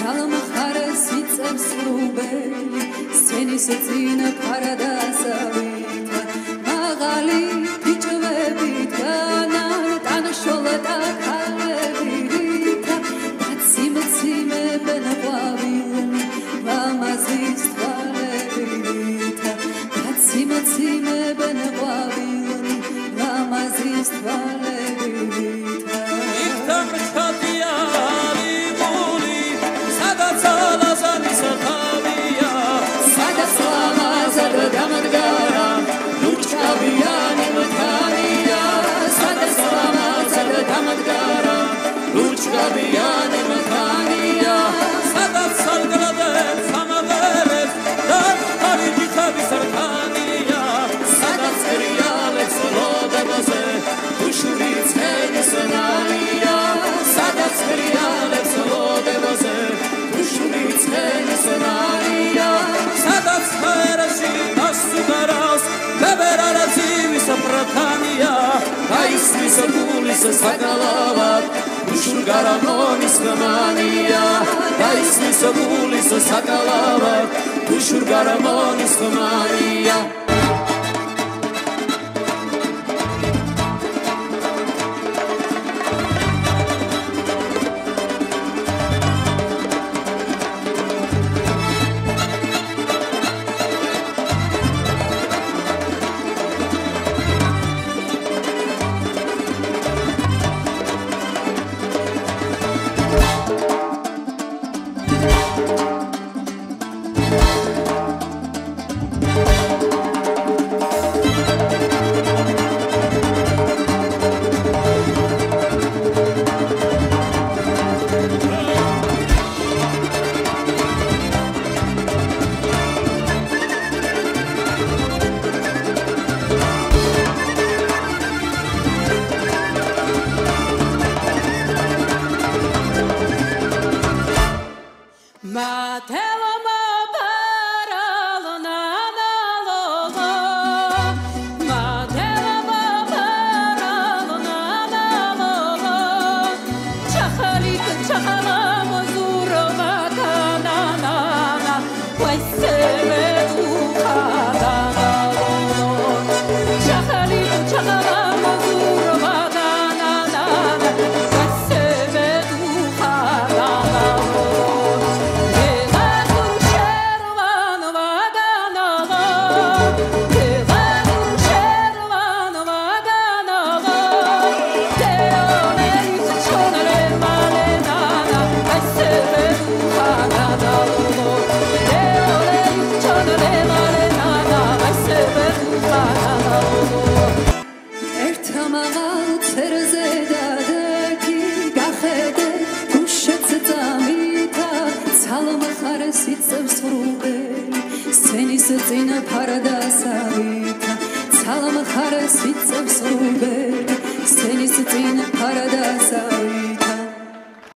ცალმხარეს იწევს რუბელი სცენის წინ ფარადასავით მაღალი ბიჭვებით განან ტანშოლატა ქალებით დაციმციმებენ ყვავილნი ლამაზის თვალებით დაციმციმებენ ყვავილნი ლამაზის თვალებით Gabiyane mataniya sadat salgaladet samaveres dar hariji tabi sarkaniya sadat serialet solode moze ushuri tseni sonaniya sadat serialet solode moze ushuri tseni sonaniya sadat sferashi nasugaras beberarazi visaprataniya kaismi sagulis sagalavat Ushur garamonis gamania, daisni sabulis sakalava. Ushur garamonis gamania. Წინ ფარადასავით ცალმხარეს იწევს რუბელი